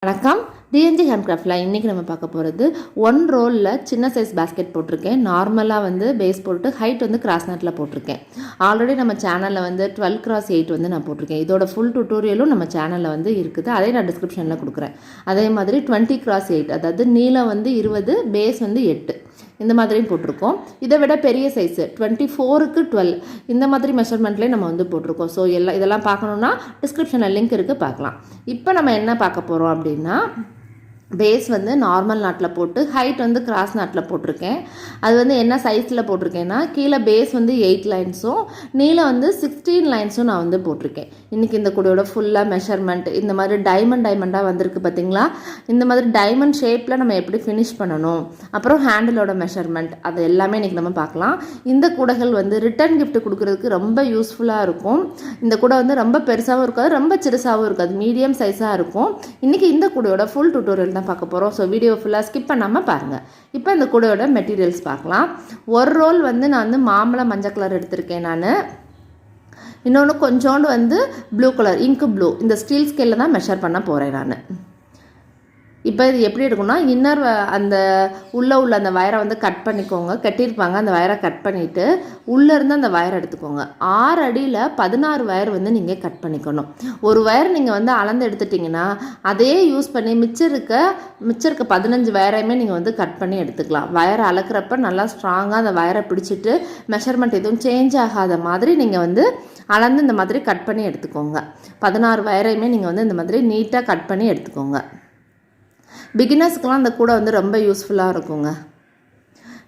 வணக்கம். டிஎன்ஜி ஹேண்ட்கிராஃப்டில் இன்றைக்கி நம்ம பார்க்க போகிறது 1 ரோலில் சின்ன சைஸ் பேஸ்கெட் போட்டிருக்கேன். நார்மலாக வந்து பேஸ் போட்டு ஹைட் வந்து கிராஸ் நட்டில் போட்டிருக்கேன். ஆல்ரெடி நம்ம சேனலில் வந்து 12x8 வந்து நான் போட்டிருக்கேன். இதோட ஃபுல் டுட்டோரியலும் நம்ம சேனலில் வந்து இருக்குது. அதே நான் டிஸ்கிரிப்ஷனில் கொடுக்குறேன். அதே மாதிரி 20x8, அதாவது நீளம் வந்து 20, பேஸ் வந்து 8 இந்த மாதிரியும் போட்டிருக்கோம். இதை விட பெரிய சைஸு 24க்கு 12 இந்த மாதிரி மெஷர்மெண்ட்லேயே நம்ம வந்து போட்டிருக்கோம். ஸோ இதெல்லாம் பார்க்கணுன்னா டிஸ்கிரிப்ஷனில் லிங்க் இருக்குது, பார்க்கலாம். இப்போ நம்ம என்ன பார்க்க போகிறோம் அப்படின்னா, பேஸ் வந்து நார்மல் நாட்டில் போட்டு ஹைட் வந்து கிராஸ் நாட்டில் போட்டிருக்கேன். அது வந்து என்ன சைஸில் போட்டிருக்கேன்னா, கீழே பேஸ் வந்து 8 லைன்ஸும் நீளம் வந்து 16 லைன்ஸும் நான் வந்து போட்டிருக்கேன். இன்றைக்கி இந்த கூடையோட ஃபுல்லாக மெஷர்மெண்ட் இந்த மாதிரி டைமண்டாக வந்திருக்கு பார்த்தீங்களா. இந்த மாதிரி டைமண்ட் ஷேப்பில் நம்ம எப்படி ஃபினிஷ் பண்ணணும், அப்புறம் ஹேண்டிலோட மெஷர்மெண்ட், அது எல்லாமே இன்றைக்கி நம்ம பார்க்கலாம். இந்த கூடைகள் வந்து ரிட்டன் கிஃப்ட் கொடுக்குறதுக்கு ரொம்ப யூஸ்ஃபுல்லாக இருக்கும். இந்த கூடை வந்து ரொம்ப பெருசாகவும் இருக்காது, ரொம்ப சிறுசாகவும் இருக்காது, மீடியம் சைஸாக இருக்கும். இன்றைக்கி இந்த கூடையோட ஃபுல் டுட்டோரியல் பார்க்க போகிறோம். ஸோ வீடியோ ஃபுல்லாக ஸ்கிப் பண்ணாமல் பாருங்கள். இப்போ இந்த கூடையோட மெட்டீரியல்ஸ் பார்க்கலாம். ஒரு ரோல் வந்து நான் வந்து மாம்பழம் மஞ்சள் கலர் எடுத்திருக்கேன். நான் இன்னொன்று கொஞ்சோண்டு வந்து ப்ளூ கலர், இங்கு ப்ளூ, இந்த ஸ்டீல் ஸ்கேலில் தான் மெஷர் பண்ண போகிறேன் நான். இப்போ இது எப்படி இருக்குன்னா, இன்னர் அந்த உள்ளே உள்ள அந்த வயரை வந்து கட் பண்ணிக்கோங்க. கட்டியிருப்பாங்க, அந்த வயரை கட் பண்ணிவிட்டு உள்ளேருந்து அந்த வயரை எடுத்துக்கோங்க. 6 அடியில் 16 வயர் வந்து நீங்கள் கட் பண்ணிக்கணும். ஒரு வயர் நீங்கள் வந்து அளந்து எடுத்துட்டிங்கன்னா அதையே யூஸ் பண்ணி மிச்சம் இருக்க 15 வயரையுமே நீங்கள் வந்து கட் பண்ணி எடுத்துக்கலாம். வயரை அளக்கிறப்ப நல்லா ஸ்ட்ராங்காக அந்த வயரை பிடிச்சிட்டு மெஷர்மெண்ட் எதுவும் சேஞ்ச் ஆகாத மாதிரி நீங்கள் வந்து அளந்து இந்த மாதிரி கட் பண்ணி எடுத்துக்கோங்க. 16 வயரையுமே நீங்கள் வந்து இந்த மாதிரி நீட்டாக கட் பண்ணி எடுத்துக்கோங்க. பிகினர்ஸ்க்கெலாம் அந்த கூடை வந்து ரொம்ப யூஸ்ஃபுல்லாக இருக்குங்க.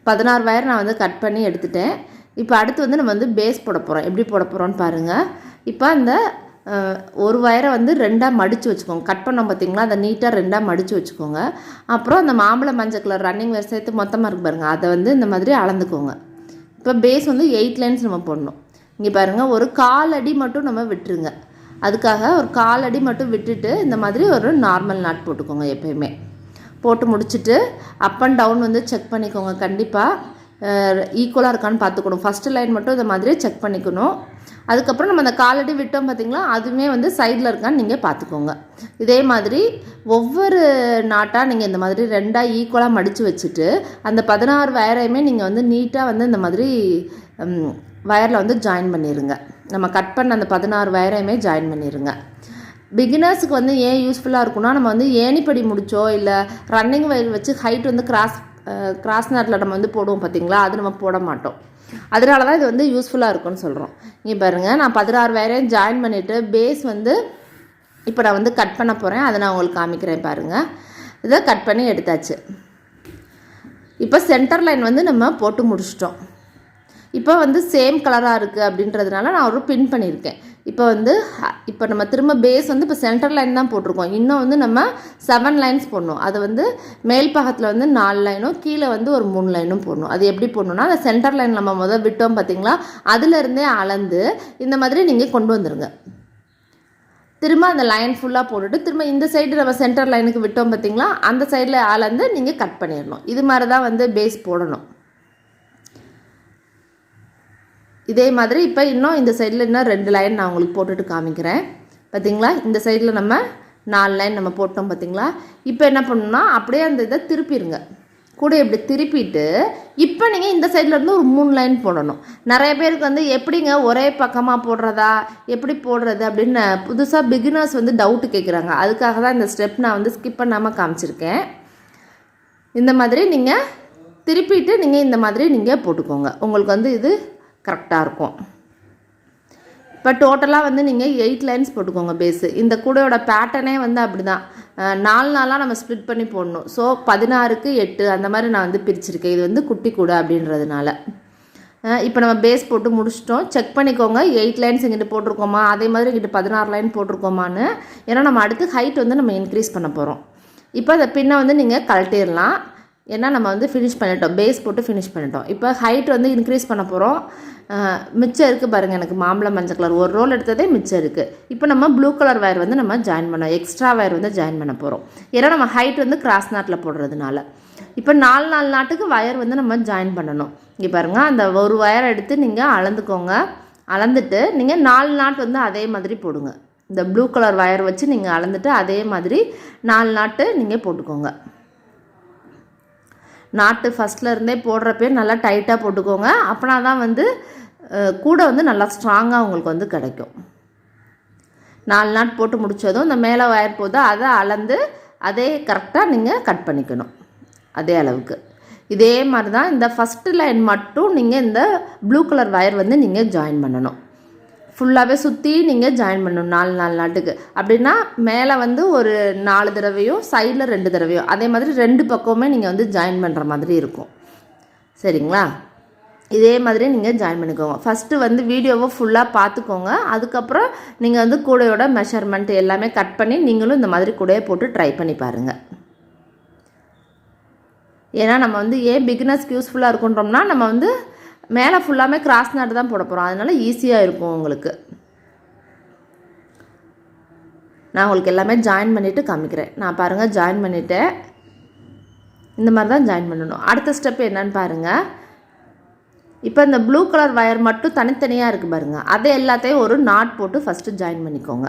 16 வயர் நான் வந்து கட் பண்ணி எடுத்துட்டேன். இப்போ அடுத்து வந்து நம்ம வந்து பேஸ் போட போகிறோம். எப்படி போட போகிறோன்னு பாருங்கள். இப்போ அந்த ஒரு வயரை வந்து 2ஆக மடித்து வச்சுக்கோங்க. கட் பண்ணோம் பார்த்திங்களா, அதை நீட்டாக 2ஆக மடித்து வச்சுக்கோங்க. அப்புறம் அந்த மாம்பழம் மஞ்சள் கலர் ரன்னிங் வயர் சேர்த்து மொத்தமாக இருக்கு பாருங்கள், அதை வந்து இந்த மாதிரி அளந்துக்கோங்க. இப்போ பேஸ் வந்து 8 லைன்ஸ் நம்ம போடணும். இங்கே பாருங்கள், ஒரு 1/4 அடி மட்டும் நம்ம விட்டுருங்க. அதுக்காக ஒரு 1/4 அடி மட்டும் விட்டுட்டு இந்த மாதிரி ஒரு நார்மல் நாட் போட்டுக்கோங்க. எப்பயுமே போட்டு முடிச்சுட்டு அப் அண்ட் டவுன் வந்து செக் பண்ணிக்கோங்க. கண்டிப்பாக ஈக்குவலாக இருக்கான்னு பார்த்துக்கணும். ஃபஸ்ட்டு லைன் மட்டும் இந்த மாதிரி செக் பண்ணிக்கணும். அதுக்கப்புறம் நம்ம அந்த 1/4 அடி விட்டோம் பார்த்திங்களா, அதுவுமே வந்து சைடில் இருக்கான்னு நீங்கள் பார்த்துக்கோங்க. இதே மாதிரி ஒவ்வொரு நாட்டாக நீங்கள் இந்த மாதிரி 2ஆக ஈக்குவலாக மடித்து வச்சுட்டு அந்த 16 வயரையுமே நீங்கள் வந்து நீட்டாக வந்து இந்த மாதிரி வயரில் வந்து ஜாயின் பண்ணிடுங்க. நம்ம கட் பண்ண அந்த 16 வயரையுமே ஜாயின் பண்ணிடுங்க. பிகினர்ஸுக்கு வந்து ஏன் யூஸ்ஃபுல்லாக இருக்குன்னா, நம்ம வந்து ஏணிப்படி முடிச்சோ இல்லை ரன்னிங் வயர் வச்சு ஹைட் வந்து கிராஸ் நாட்டில் நம்ம வந்து போடுவோம் பார்த்திங்களா, அது நம்ம போட மாட்டோம். அதனால தான் இது வந்து யூஸ்ஃபுல்லாக இருக்குன்னு சொல்கிறோம். இங்கே பாருங்கள், நான் 16 வயரையும் ஜாயின் பண்ணிவிட்டு பேஸ் வந்து இப்போ நான் வந்து கட் பண்ண போகிறேன். அதை நான் உங்களுக்கு காமிக்கிறேன் பாருங்கள். இதை கட் பண்ணி எடுத்தாச்சு. இப்போ சென்டர் லைன் வந்து நம்ம போட்டு முடிச்சிட்டோம். இப்போ வந்து சேம் கலராக இருக்குது அப்படின்றதுனால நான் ஒரு பின் பண்ணியிருக்கேன். இப்போ நம்ம திரும்ப பேஸ் வந்து இப்போ சென்டர் லைன் தான் போட்டிருக்கோம். இன்னும் வந்து நம்ம 7 லைன்ஸ் போடணும். அது வந்து மேல் பாகத்தில் வந்து 4 லைனும் கீழே வந்து ஒரு 3 லைனும் போடணும். அது எப்படி போடணும்னா, அந்த சென்டர் லைன் நம்ம முதல் விட்டோம் பார்த்திங்களா, அதுலேருந்தே அளந்து இந்த மாதிரி நீங்கள் கொண்டு வந்துடுங்க. திரும்ப அந்த லைன் ஃபுல்லாக போட்டுட்டு திரும்ப இந்த சைடு நம்ம சென்டர் லைனுக்கு விட்டோம் பார்த்திங்களா, அந்த சைடில் அளந்து நீங்கள் கட் பண்ணிடணும். இது மாதிரி தான் வந்து பேஸ் போடணும். இதே மாதிரி இப்போ இன்னும் இந்த சைடில் இன்னும் 2 லைன் நான் உங்களுக்கு போட்டுட்டு காமிக்கிறேன். பார்த்திங்களா, இந்த சைடில் நம்ம 4 லைன் நம்ம போட்டோம் பார்த்திங்களா. இப்போ என்ன பண்ணணும்னா, அப்படியே அந்த இதை திருப்பிடுங்க. கூட இப்படி திருப்பிட்டு இப்போ நீங்கள் இந்த சைடில் இருந்து ஒரு 3 லைன் போடணும். நிறைய பேருக்கு வந்து எப்படிங்க ஒரே பக்கமாக போடுறதா, எப்படி போடுறது அப்படின்னு புதுசாக பிகினர்ஸ் வந்து டவுட்டு கேட்குறாங்க. அதுக்காக தான் இந்த ஸ்டெப் நான் வந்து ஸ்கிப் பண்ணாமல் காமிச்சிருக்கேன். இந்த மாதிரி நீங்கள் திருப்பிட்டு நீங்கள் இந்த மாதிரி நீங்கள் போட்டுக்கோங்க. உங்களுக்கு வந்து இது கரெக்டாக இருக்கும். இப்போ டோட்டலாக வந்து நீங்கள் 8 லைன்ஸ் போட்டுக்கோங்க பேஸு. இந்த கூடையோட பேட்டர்னே வந்து அப்படி தான் 4 நாளாக நம்ம ஸ்ப்ளிட் பண்ணி போடணும். ஸோ 16க்கு 8 அந்த மாதிரி நான் வந்து பிரிச்சிருக்கேன். இது வந்து குட்டி கூடை அப்படின்றதுனால. இப்போ நம்ம பேஸ் போட்டு முடிச்சிட்டோம். செக் பண்ணிக்கோங்க, 8 லைன்ஸ் இங்கிட்டு போட்டிருக்கோமா, அதே மாதிரி இங்கிட்டு 16 லைன் போட்டிருக்கோமான்னு. ஏன்னா நம்ம அடுத்து ஹைட் வந்து நம்ம இன்க்ரீஸ் பண்ண போகிறோம். இப்போ அதை பின்ன வந்து நீங்கள் கழட்டிடலாம். ஏன்னா நம்ம வந்து ஃபினிஷ் பண்ணிட்டோம், பேஸ் போட்டு ஃபினிஷ் பண்ணிட்டோம். இப்போ ஹைட் வந்து இன்க்ரீஸ் பண்ண போகிறோம். மிச்சம் இருக்குது பாருங்கள், எனக்கு மாம்பழம் மஞ்சள் கலர் ஒரு ரோல் எடுத்ததே மிச்சம் இருக்குது. இப்போ நம்ம ப்ளூ கலர் வயர் வந்து நம்ம ஜாயின் பண்ணோம், எக்ஸ்ட்ரா வயர் வந்து ஜாயின் பண்ண போகிறோம். ஏன்னா நம்ம ஹைட் வந்து கிராஸ் நாட்டில் போடுறதுனால. இப்போ 4 நாட்டுக்கு வயர் வந்து நம்ம ஜாயின் பண்ணணும். இங்கே பாருங்கள், அந்த ஒரு வயரை எடுத்து நீங்கள் அளந்துக்கோங்க. அளந்துட்டு நீங்கள் 4 நாட் வந்து அதே மாதிரி போடுங்க. இந்த ப்ளூ கலர் வயர் வச்சு நீங்கள் அளந்துட்டு அதே மாதிரி 4 நாட்டு நீங்கள் போட்டுக்கோங்க. நாட்டு ஃபஸ்ட்டில் இருந்தே போடுறப்பே நல்லா டைட்டாக போட்டுக்கோங்க. அப்படின்னா தான் வந்து கூட வந்து நல்லா ஸ்ட்ராங்காக உங்களுக்கு வந்து கிடைக்கும். 4 நாட் போட்டு முடித்ததும் இந்த மேலே வயர் போதோ அதை அளந்து அதே கரெக்டாக நீங்கள் கட் பண்ணிக்கணும். அதே அளவுக்கு இதே மாதிரி தான் இந்த ஃபஸ்ட்டு லைன் மட்டும் நீங்கள் இந்த ப்ளூ கலர் வயர் வந்து நீங்கள் ஜாயின் பண்ணணும். ஃபுல்லாகவே சுற்றி நீங்கள் ஜாயின் பண்ணணும் 4 நாட்டுக்கு. அப்படின்னா மேலே வந்து ஒரு 4 தடவையும் சைடில் 2 தடவையும் அதே மாதிரி 2 பக்கமுமே நீங்கள் வந்து ஜாயின் பண்ணுற மாதிரி இருக்கும். சரிங்களா? இதே மாதிரி நீங்கள் ஜாயின் பண்ணிக்கோங்க. ஃபஸ்ட்டு வந்து வீடியோவை ஃபுல்லாக பார்த்துக்கோங்க. அதுக்கப்புறம் நீங்கள் வந்து கூடையோட மெஷர்மெண்ட் எல்லாமே கட் பண்ணி நீங்களும் இந்த மாதிரி கூடையை போட்டு ட்ரை பண்ணி பாருங்கள். ஏன்னா நம்ம வந்து ஏன் பிகினர்ஸ்க்கு யூஸ்ஃபுல்லாக இருக்குன்றோம்னா நம்ம வந்து மேலே ஃபுல்லாமே கிராஸ் நாட்டு தான் போட போகிறோம். அதனால் ஈஸியாக இருக்கும் உங்களுக்கு. நான் உங்களுக்கு எல்லாமே ஜாயின் பண்ணிவிட்டு காமிக்கிறேன். நான் பாருங்கள் ஜாயின் பண்ணிவிட்டேன். இந்த மாதிரி தான் ஜாயின் பண்ணணும். அடுத்த ஸ்டெப் என்னன்னு பாருங்கள். இப்போ இந்த ப்ளூ கலர் வயர் மட்டும் தனித்தனியாக இருக்குது பாருங்கள். அதை எல்லாத்தையும் ஒரு நாட் போட்டு ஃபஸ்ட்டு ஜாயின் பண்ணிக்கோங்க.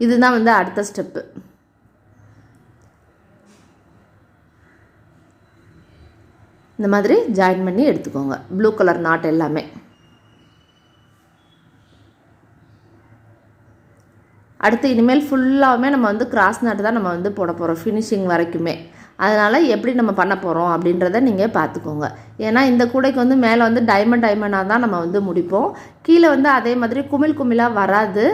இதுதான் வந்து அடுத்த ஸ்டெப்பு. இந்த மாதிரி ஜாயின் பண்ணி எடுத்துக்கோங்க ப்ளூ கலர் நாட் எல்லாமே. அடுத்து இனிமேல் ஃபுல்லாகவே நம்ம வந்து கிராஸ் நாட்டு தான் நம்ம வந்து போட போகிறோம் ஃபினிஷிங் வரைக்குமே. அதனால் எப்படி நம்ம பண்ண போகிறோம் அப்படின்றத நீங்கள் பார்த்துக்கோங்க. ஏன்னா இந்த கூடைக்கு வந்து மேலே வந்து டைமண்டாக தான் நம்ம வந்து முடிப்போம். கீழே வந்து அதே மாதிரி குமிழாக வராது.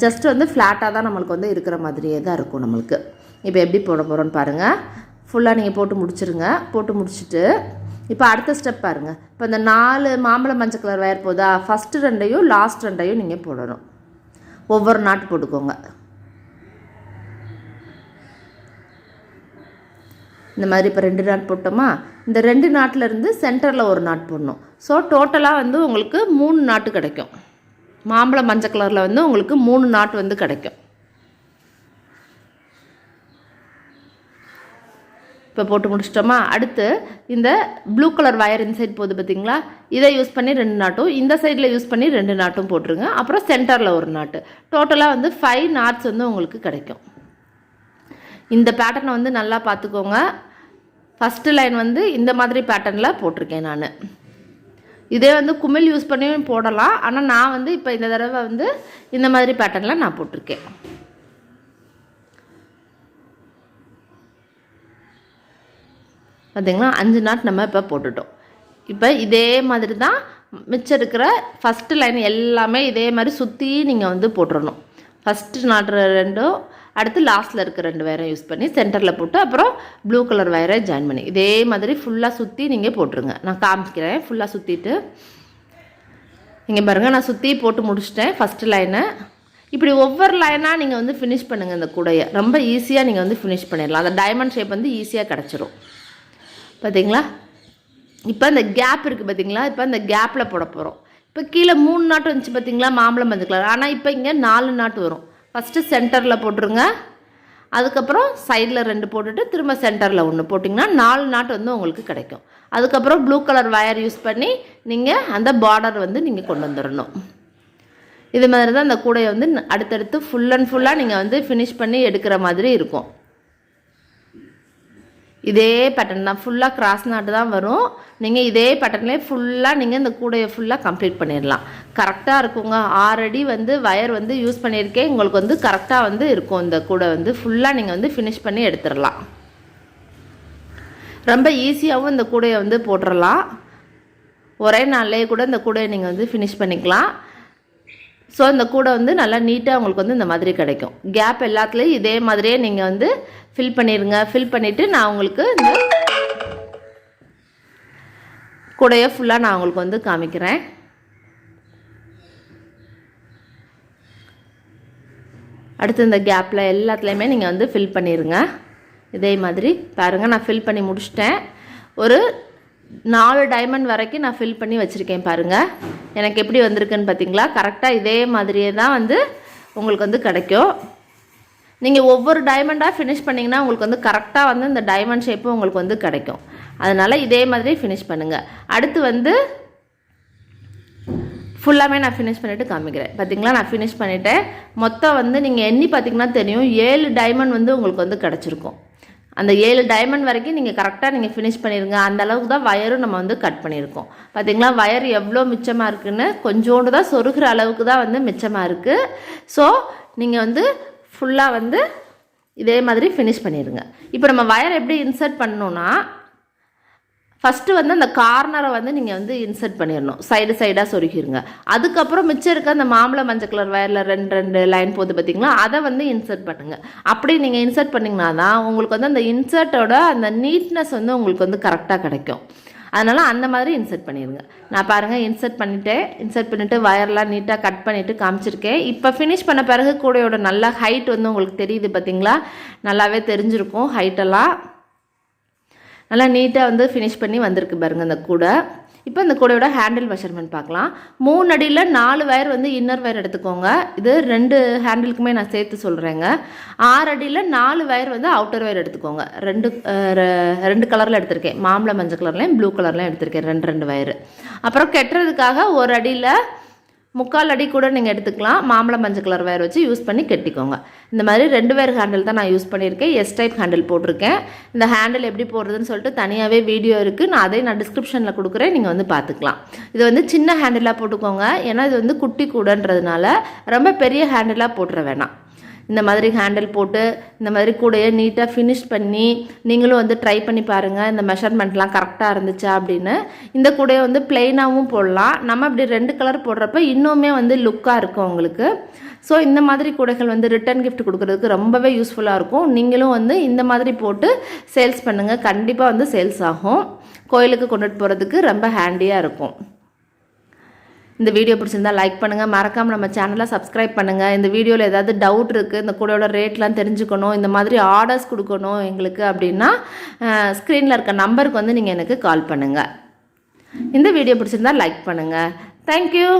ஜஸ்ட் வந்து ஃப்ளாட்டாக தான் நம்மளுக்கு வந்து இருக்கிற மாதிரியே தான் இருக்கும் நம்மளுக்கு. இப்போ எப்படி போட போகிறோன்னு பாருங்கள். ஃபுல்லாக நீங்கள் போட்டு முடிச்சுருங்க. போட்டு முடிச்சுட்டு இப்போ அடுத்த ஸ்டெப் பாருங்கள். இப்போ இந்த 4 மாம்பழம் மஞ்சள் கலர் வயர் போதா, ஃபஸ்ட்டு 2ஐயும் லாஸ்ட் 2ஐயும் நீங்கள் போடணும். ஒவ்வொரு நாட்டு போட்டுக்கோங்க. இந்த மாதிரி இப்போ 2 நாட் போட்டோமா, இந்த 2 நாட்டிலேருந்து சென்டரில் ஒரு நாட் போடணும். ஸோ டோட்டலாக வந்து உங்களுக்கு 3 நாட்டு கிடைக்கும். மாம்பழம் மஞ்சள் கலரில் வந்து உங்களுக்கு 3 நாட்டு வந்து கிடைக்கும். இப்போ போட்டு முடிச்சிட்டோமா. அடுத்து இந்த ப்ளூ கலர் வயர் இன்சைட் போகுது பார்த்தீங்களா, இதை யூஸ் பண்ணி 2 நாட்டும், இந்த சைடில் யூஸ் பண்ணி 2 நாட்டும் போட்டுருங்க. அப்புறம் சென்டரில் ஒரு நாட்டு. டோட்டலாக வந்து 5 நாட்ஸ் வந்து உங்களுக்கு கிடைக்கும். இந்த பேட்டர்னை வந்து நல்லா பார்த்துக்கோங்க. ஃபஸ்ட்டு லைன் வந்து இந்த மாதிரி பேட்டர்னில் போட்டிருக்கேன் நான். இதே வந்து குமிழ் யூஸ் பண்ணி போடலாம். ஆனால் நான் வந்து இப்போ இந்த தடவை வந்து இந்த மாதிரி பேட்டர்னில் நான் போட்டிருக்கேன். பார்த்திங்களா, 5 நாட் நம்ம இப்போ போட்டுட்டோம். இப்போ இதே மாதிரி தான் மிச்சம் இருக்கிற ஃபஸ்ட்டு லைன் எல்லாமே இதே மாதிரி சுற்றி நீங்கள் வந்து போட்டுடணும். ஃபஸ்ட்டு நாட்டுற 2, அடுத்து லாஸ்ட்டில் இருக்க 2 வயரை யூஸ் பண்ணி சென்டரில் போட்டு அப்புறம் ப்ளூ கலர் வயரை ஜாயின் பண்ணி இதே மாதிரி ஃபுல்லாக சுற்றி நீங்கள் போட்டுருங்க. நான் காமிக்கிறேன். ஃபுல்லாக சுற்றிட்டு நீங்கள் பாருங்கள், நான் சுற்றி போட்டு முடிச்சிட்டேன் ஃபஸ்ட்டு லைனை. இப்படி ஒவ்வொரு லைனாக நீங்கள் வந்து ஃபினிஷ் பண்ணுங்கள். இந்த கூடையை ரொம்ப ஈஸியாக நீங்கள் வந்து ஃபினிஷ் பண்ணிடலாம். அந்த டைமண்ட் ஷேப் வந்து ஈஸியாக கிடச்சிரும். பார்த்தீங்களா, இப்போ இந்த கேப் இருக்குது பார்த்தீங்களா, இப்போ இந்த கேப்பில் போட போகிறோம். இப்போ கீழே 3 நாட்டு வந்துச்சு பார்த்தீங்களா மாம்பழம் மஞ்சள் கலர். ஆனால் இப்போ இங்கே 4 நாட்டு வரும். ஃபஸ்ட்டு சென்டரில் போட்டுருங்க. அதுக்கப்புறம் சைடில் 2 போட்டுட்டு திரும்ப சென்டரில் 1 போட்டிங்கன்னா 4 நாட்டு வந்து உங்களுக்கு கிடைக்கும். அதுக்கப்புறம் ப்ளூ கலர் வயர் யூஸ் பண்ணி நீங்கள் அந்த பார்டர் வந்து நீங்கள் கொண்டு வந்துடணும். இது மாதிரி தான் இந்த கூடையை வந்து அடுத்தடுத்து ஃபுல் அண்ட் ஃபுல்லாக நீங்கள் வந்து ஃபினிஷ் பண்ணி எடுக்கிற மாதிரி இருக்கும். இதே பேட்டர்ன் தான், ஃபுல்லாக கிராஸ் நாட்டு தான் வரும். நீங்கள் இதே பேட்டர்ன்லேயே ஃபுல்லாக நீங்கள் இந்த கூடையை ஃபுல்லாக கம்ப்ளீட் பண்ணிடலாம். கரெக்டாக இருக்குங்க. 6 அடி வந்து வயர் வந்து யூஸ் பண்ணியிருக்கேன். உங்களுக்கு வந்து கரெக்டாக வந்து இருக்கும். இந்த கூடை வந்து ஃபுல்லாக நீங்கள் வந்து ஃபினிஷ் பண்ணி எடுத்துடலாம். ரொம்ப ஈஸியாகவும் இந்த கூடையை வந்து போட்டுடலாம். ஒரே நாள்லேயே கூட இந்த கூடையை நீங்கள் வந்து ஃபினிஷ் பண்ணிக்கலாம். ஸோ இந்த கூடை வந்து நல்லா நீட்டாக உங்களுக்கு வந்து இந்த மாதிரி கிடைக்கும். கேப் எல்லாத்துலேயும் இதே மாதிரியே நீங்கள் வந்து ஃபில் பண்ணிடுங்க. ஃபில் பண்ணிவிட்டு நான் உங்களுக்கு இந்த கூடையை ஃபுல்லாக நான் உங்களுக்கு வந்து காமிக்கிறேன். அடுத்து இந்த கேப்பில் எல்லாத்துலேயுமே நீங்கள் வந்து ஃபில் பண்ணிடுங்க. இதே மாதிரி பாருங்கள், நான் ஃபில் பண்ணி முடிச்சிட்டேன். ஒரு 4 டைமண்ட் வரைக்கும் நான் ஃபில் பண்ணி வச்சுருக்கேன். பாருங்கள் எனக்கு எப்படி வந்திருக்குன்னு பார்த்தீங்களா. கரெக்டாக இதே மாதிரியே தான் வந்து உங்களுக்கு வந்து கிடைக்கும். நீங்கள் ஒவ்வொரு டைமண்டாக ஃபினிஷ் பண்ணிங்கன்னா உங்களுக்கு வந்து கரெக்டாக வந்து இந்த டைமண்ட் ஷேப்பு உங்களுக்கு வந்து கிடைக்கும். அதனால் இதே மாதிரி ஃபினிஷ் பண்ணுங்கள். அடுத்து வந்து ஃபுல்லாமே நான் ஃபினிஷ் பண்ணிவிட்டு காமிக்கிறேன். பார்த்தீங்களா, நான் ஃபினிஷ் பண்ணிவிட்டேன். மொத்தம் வந்து நீங்கள் எண்ணி பார்த்தீங்கன்னா தெரியும், 7 டைமண்ட் வந்து உங்களுக்கு வந்து கிடச்சிருக்கும். அந்த 7 டைமண்ட் வரைக்கும் நீங்கள் கரெக்டாக நீங்கள் ஃபினிஷ் பண்ணிடுங்க. அந்த அளவுக்கு தான் வயரும் நம்ம வந்து கட் பண்ணியிருக்கோம். பார்த்தீங்களா, வயர் எவ்வளோ மிச்சமாக இருக்குதுன்னு, கொஞ்சோண்டு தான் சொருகிற அளவுக்கு தான் வந்து மிச்சமாக இருக்குது. ஸோ நீங்கள் வந்து ஃபுல்லாக வந்து இதே மாதிரி ஃபினிஷ் பண்ணிடுங்க. இப்போ நம்ம வயர் எப்படி இன்சர்ட் பண்ணணுன்னா, ஃபஸ்ட்டு வந்து அந்த கார்னரை வந்து நீங்கள் வந்து இன்சர்ட் பண்ணிடணும். சைடாக சொருகிருங்க. அதுக்கப்புறம் மிச்சம் இருக்க அந்த மாம்பழ மஞ்சள் கலர் வயரில் 2 லைன் போகுது பார்த்தீங்களா, அதை வந்து இன்சர்ட் பண்ணுங்கள். அப்படி நீங்கள் இன்சர்ட் பண்ணிங்கன்னா தான் உங்களுக்கு வந்து அந்த இன்சர்ட்டோட அந்த நீட்னஸ் வந்து உங்களுக்கு வந்து கரெக்டாக கிடைக்கும். அதனால் அந்த மாதிரி இன்சர்ட் பண்ணிடுங்க. நான் பாருங்கள் இன்சர்ட் பண்ணிவிட்டு வயர்லாம் நீட்டாக கட் பண்ணிவிட்டு காமிச்சிருக்கேன். இப்போ ஃபினிஷ் பண்ண பிறகு கூடையோட நல்ல ஹைட் வந்து உங்களுக்கு தெரியுது பார்த்தீங்களா, நல்லாவே தெரிஞ்சிருக்கும். ஹைட்டெல்லாம் நல்லா நீட்டாக வந்து ஃபினிஷ் பண்ணி வந்திருக்கு பாருங்கள் அந்த கூடை. இப்போ இந்த கூடையோட ஹேண்டில் மெஷர்மெண்ட் பார்க்கலாம். 3 அடியில் 4 வயர் வந்து இன்னர் வயர் எடுத்துக்கோங்க. இது 2 ஹேண்டிலுக்குமே நான் சேர்த்து சொல்கிறேங்க. 6 அடியில் 4 வயர் வந்து அவுட்டர் வயர் எடுத்துக்கோங்க. 2 கலரில் எடுத்திருக்கேன். மாம்பழ மஞ்சள் கலர்லையும் ப்ளூ கலர்லையும் எடுத்திருக்கேன். 2 வயர். அப்புறம் கெட்டுறதுக்காக 1 அடியில் 3/4 அடி கூட நீங்கள் எடுத்துக்கலாம். மாம்பழ மஞ்சள் கலர் வயர் வச்சு யூஸ் பண்ணி கெட்டிக்கோங்க. இந்த மாதிரி 2 வயர் ஹேண்டில் தான் நான் யூஸ் பண்ணியிருக்கேன். எஸ் டைப் ஹேண்டில் போட்டிருக்கேன். இந்த ஹேண்டில் எப்படி போடுறதுன்னு சொல்லிட்டு தனியாகவே வீடியோ இருக்குது. நான் டிஸ்கிரிப்ஷனில் கொடுக்குறேன், நீங்கள் வந்து பார்த்துக்கலாம். இது வந்து சின்ன ஹேண்டிலாக போட்டுக்கோங்க. ஏன்னா இது வந்து குட்டி கூடன்றதுனால ரொம்ப பெரிய ஹேண்டிலாக போட்டுற வேணாம். இந்த மாதிரி ஹேண்டில் போட்டு இந்த மாதிரி கூடையை நீட்டாக ஃபினிஷ் பண்ணி நீங்களும் வந்து ட்ரை பண்ணி பாருங்கள். இந்த மெஷர்மெண்ட்லாம் கரெக்டாக இருந்துச்சா அப்படின்னு. இந்த கூடையை வந்து பிளெயினாகவும் போடலாம். நம்ம இப்படி 2 கலர் போடுறப்ப இன்னுமே வந்து லுக்காக இருக்கும் உங்களுக்கு. ஸோ இந்த மாதிரி கூடைகள் வந்து ரிட்டன் கிஃப்ட் கொடுக்குறதுக்கு ரொம்பவே யூஸ்ஃபுல்லாக இருக்கும். நீங்களும் வந்து இந்த மாதிரி போட்டு சேல்ஸ் பண்ணுங்கள். கண்டிப்பாக வந்து சேல்ஸ் ஆகும். கோயிலுக்கு கொண்டுட்டு போகிறதுக்கு ரொம்ப ஹேண்டியாக இருக்கும். இந்த வீடியோ பிடிச்சிருந்தா லைக் பண்ணுங்கள். மறக்காமல் நம்ம சேனலை சப்ஸ்கிரைப் பண்ணுங்கள். இந்த வீடியோவில் ஏதாவது டவுட் இருக்குது, இந்த கூடையோட ரேட்லாம் தெரிஞ்சுக்கணும், இந்த மாதிரி ஆர்டர்ஸ் கொடுக்கணும் எங்களுக்கு அப்படின்னா ஸ்க்ரீனில் இருக்க நம்பருக்கு வந்து நீங்கள் எனக்கு கால் பண்ணுங்கள். இந்த வீடியோ பிடிச்சிருந்தா லைக் பண்ணுங்கள். தேங்க்யூ.